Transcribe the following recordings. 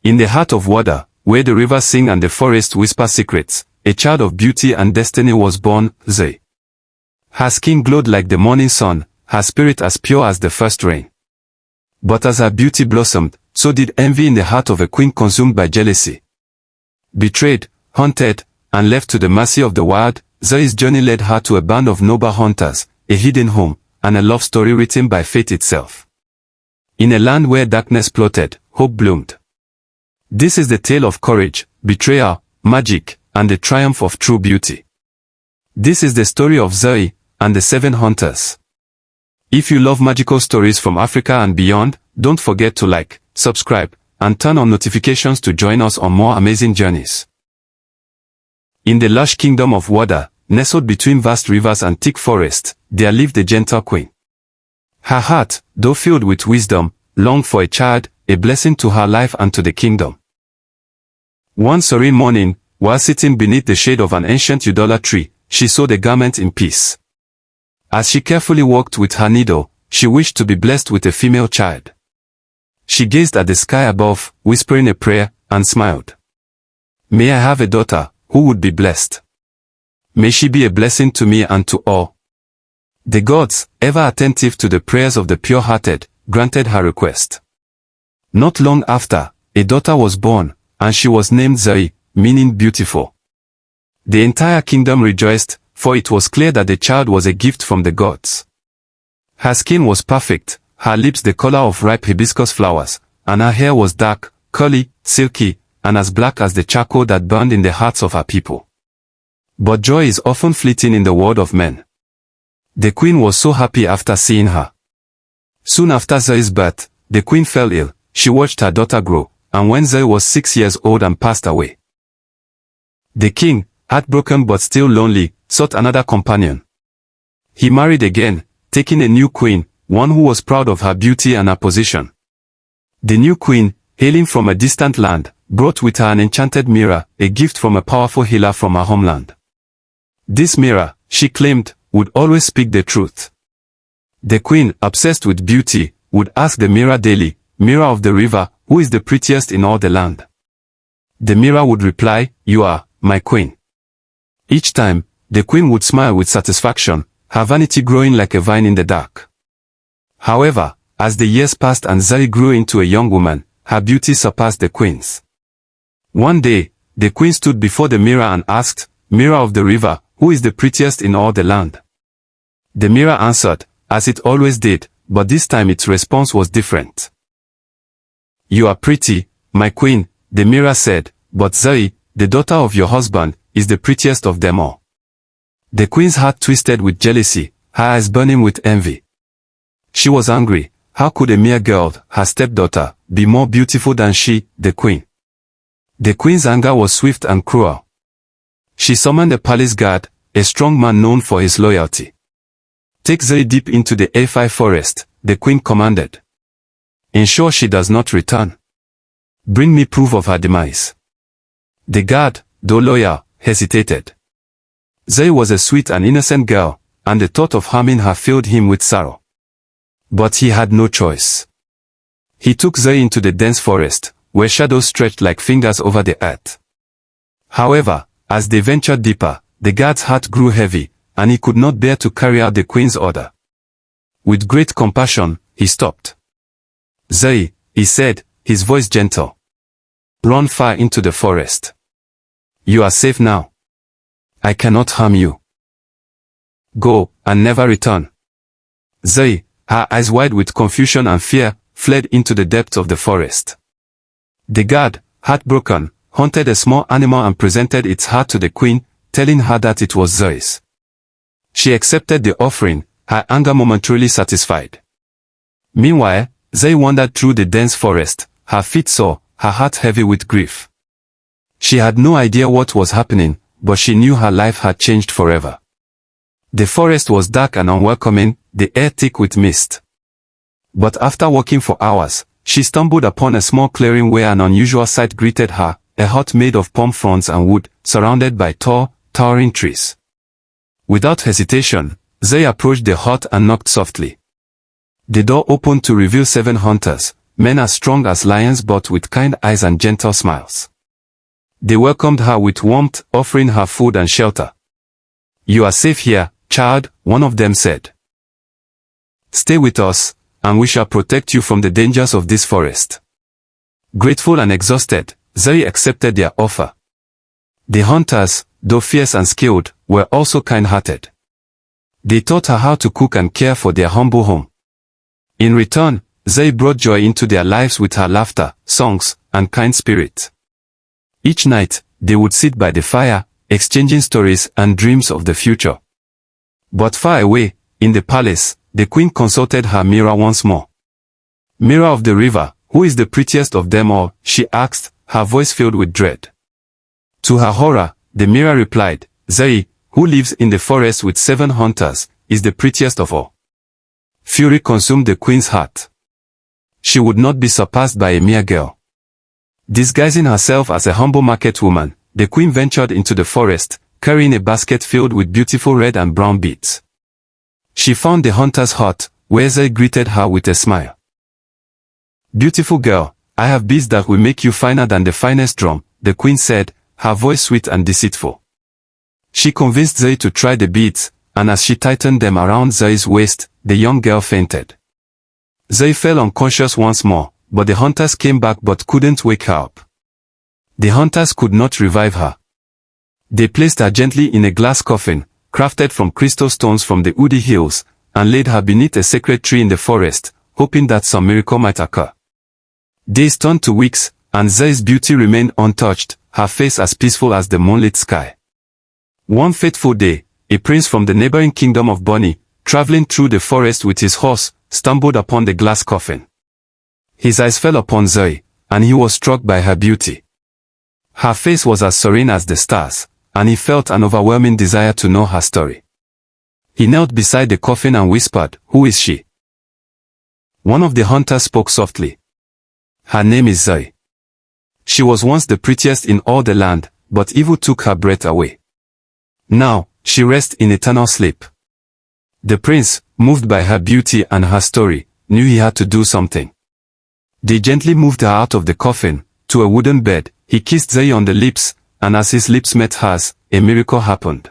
In the heart of water, where the rivers sing and the forest whisper secrets, a child of beauty and destiny was born, Zuri. Her skin glowed like the morning sun, her spirit as pure as the first rain. But as her beauty blossomed, so did envy in the heart of a queen consumed by jealousy. Betrayed, haunted, and left to the mercy of the wild, Zuri's journey led her to a band of noble hunters, a hidden home, and a love story written by fate itself. In a land where darkness plotted, hope bloomed. This is the tale of courage, betrayal, magic, and the triumph of true beauty. This is the story of Zuri and the 7 hunters. If you love magical stories from Africa and beyond, don't forget to like, subscribe, and turn on notifications to join us on more amazing journeys. In the lush kingdom of water, nestled between vast rivers and thick forests, there lived a gentle queen. Her heart, though filled with wisdom, longed for a child, a blessing to her life and to the kingdom. One serene morning, while sitting beneath the shade of an ancient udala tree, she sewed a garment in peace. As she carefully worked with her needle, she wished to be blessed with a female child. She gazed at the sky above, whispering a prayer, and smiled. May I have a daughter, who would be blessed. May she be a blessing to me and to all. The gods, ever attentive to the prayers of the pure-hearted, granted her request. Not long after, a daughter was born, and she was named Zuri, meaning beautiful. The entire kingdom rejoiced, for it was clear that the child was a gift from the gods. Her skin was perfect, her lips the color of ripe hibiscus flowers, and her hair was dark, curly, silky, and as black as the charcoal that burned in the hearts of her people. But joy is often fleeting in the world of men. The queen was so happy after seeing her. Soon after Zuri's birth, the queen fell ill. She watched her daughter grow, and when Zuri was 6 years old and passed away. The king, heartbroken but still lonely, sought another companion. He married again, taking a new queen, one who was proud of her beauty and her position. The new queen, hailing from a distant land, brought with her an enchanted mirror, a gift from a powerful healer from her homeland. This mirror, she claimed, would always speak the truth. The queen, obsessed with beauty, would ask the mirror daily, "Mirror of the river, who is the prettiest in all the land?" The mirror would reply, "You are, my queen." Each time, the queen would smile with satisfaction, her vanity growing like a vine in the dark. However, as the years passed and Zuri grew into a young woman, her beauty surpassed the queen's. One day, the queen stood before the mirror and asked, "Mirror of the river, who is the prettiest in all the land?" The mirror answered, as it always did, but this time its response was different. "You are pretty, my queen," the mirror said, "but Zuri, the daughter of your husband, is the prettiest of them all." The queen's heart twisted with jealousy, her eyes burning with envy. She was angry. How could a mere girl, her stepdaughter, be more beautiful than she, the queen? The queen's anger was swift and cruel. She summoned a palace guard, a strong man known for his loyalty. "Take Zuri deep into the A5 forest," the queen commanded. "Ensure she does not return. Bring me proof of her demise." The guard, though loyal, hesitated. Zuri was a sweet and innocent girl, and the thought of harming her filled him with sorrow. But he had no choice. He took Zuri into the dense forest, where shadows stretched like fingers over the earth. However, as they ventured deeper, the guard's heart grew heavy, and he could not bear to carry out the queen's order. With great compassion, he stopped. "Zuri," he said, his voice gentle. "Run far into the forest. You are safe now. I cannot harm you. Go, and never return." Zuri, her eyes wide with confusion and fear, fled into the depths of the forest. The guard, heartbroken, hunted a small animal and presented its heart to the queen, telling her that it was Zuri's. She accepted the offering, her anger momentarily satisfied. Meanwhile, Zuri wandered through the dense forest, her feet sore, her heart heavy with grief. She had no idea what was happening, but she knew her life had changed forever. The forest was dark and unwelcoming, the air thick with mist. But after walking for hours, she stumbled upon a small clearing where an unusual sight greeted her, a hut made of palm fronds and wood, surrounded by tall, towering trees. Without hesitation, Zuri approached the hut and knocked softly. The door opened to reveal 7 hunters, men as strong as lions but with kind eyes and gentle smiles. They welcomed her with warmth, offering her food and shelter. "You are safe here, child," one of them said. "Stay with us, and we shall protect you from the dangers of this forest." Grateful and exhausted, Zuri accepted their offer. The hunters, though fierce and skilled, were also kind-hearted. They taught her how to cook and care for their humble home. In return, Zuri brought joy into their lives with her laughter, songs, and kind spirit. Each night, they would sit by the fire, exchanging stories and dreams of the future. But far away, in the palace, the queen consulted her mirror once more. "Mirror of the river, who is the prettiest of them all?" she asked, her voice filled with dread. To her horror, the mirror replied, "Zuri, who lives in the forest with 7 hunters, is the prettiest of all." Fury consumed the queen's heart. She would not be surpassed by a mere girl. Disguising herself as a humble market woman, the queen ventured into the forest, carrying a basket filled with beautiful red and brown beads. She found the hunter's hut, where Zuri greeted her with a smile. "Beautiful girl, I have beads that will make you finer than the finest drum," the queen said, her voice sweet and deceitful. She convinced Zuri to try the beads, and as she tightened them around Zuri's waist, the young girl fainted. Zuri fell unconscious once more, but the hunters came back but couldn't wake her up. The hunters could not revive her. They placed her gently in a glass coffin, crafted from crystal stones from the Udi Hills, and laid her beneath a sacred tree in the forest, hoping that some miracle might occur. Days turned to weeks, and Zuri's beauty remained untouched, her face as peaceful as the moonlit sky. One fateful day, a prince from the neighboring kingdom of Bonny, traveling through the forest with his horse, stumbled upon the glass coffin. His eyes fell upon Zuri, and he was struck by her beauty. Her face was as serene as the stars, and he felt an overwhelming desire to know her story. He knelt beside the coffin and whispered, "Who is she?" One of the hunters spoke softly. "Her name is Zuri. She was once the prettiest in all the land, but evil took her breath away. Now, she rests in eternal sleep." The prince, moved by her beauty and her story, knew he had to do something. They gently moved her out of the coffin, to a wooden bed. He kissed Zuri on the lips, and as his lips met hers, a miracle happened.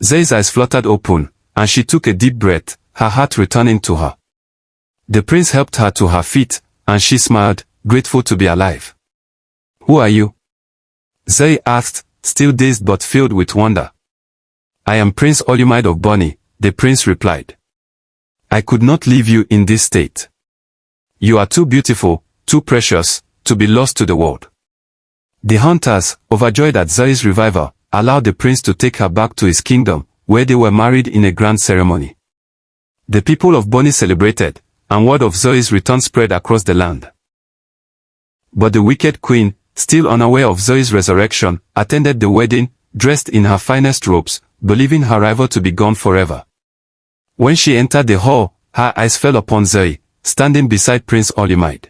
Zuri's eyes fluttered open, and she took a deep breath, her heart returning to her. The prince helped her to her feet, and she smiled, grateful to be alive. "Who are you?" Zuri asked, still dazed but filled with wonder. "I am Prince Olumide of Bonny," the prince replied. "I could not leave you in this state. You are too beautiful, too precious, to be lost to the world." The hunters, overjoyed at Zuri's revival, allowed the prince to take her back to his kingdom, where they were married in a grand ceremony. The people of Bonny celebrated, and word of Zuri's return spread across the land. But the wicked queen, still unaware of Zuri's resurrection, attended the wedding, dressed in her finest robes, believing her rival to be gone forever. When she entered the hall, her eyes fell upon Zuri, standing beside Prince Olumide.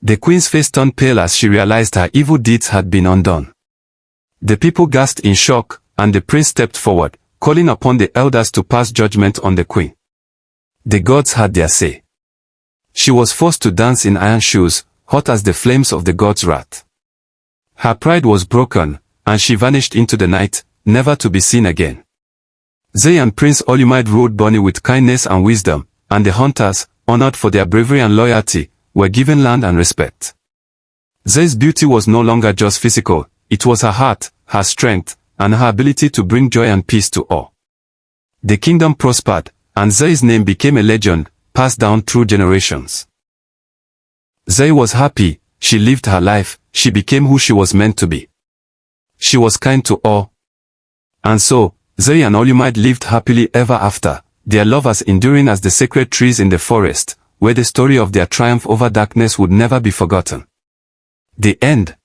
The queen's face turned pale as she realized her evil deeds had been undone. The people gasped in shock, and the prince stepped forward, calling upon the elders to pass judgment on the queen. The gods had their say. She was forced to dance in iron shoes, hot as the flames of the gods' wrath. Her pride was broken, and she vanished into the night, never to be seen again. Zuri and Prince Olumide ruled Bonny with kindness and wisdom, and the hunters, honored for their bravery and loyalty, were given land and respect. Zuri's beauty was no longer just physical, it was her heart, her strength, and her ability to bring joy and peace to all. The kingdom prospered, and Zuri's name became a legend, passed down through generations. Zuri was happy, she lived her life, she became who she was meant to be. She was kind to all. And so, Zuri and Olumide lived happily ever after, their love as enduring as the sacred trees in the forest, where the story of their triumph over darkness would never be forgotten. The end.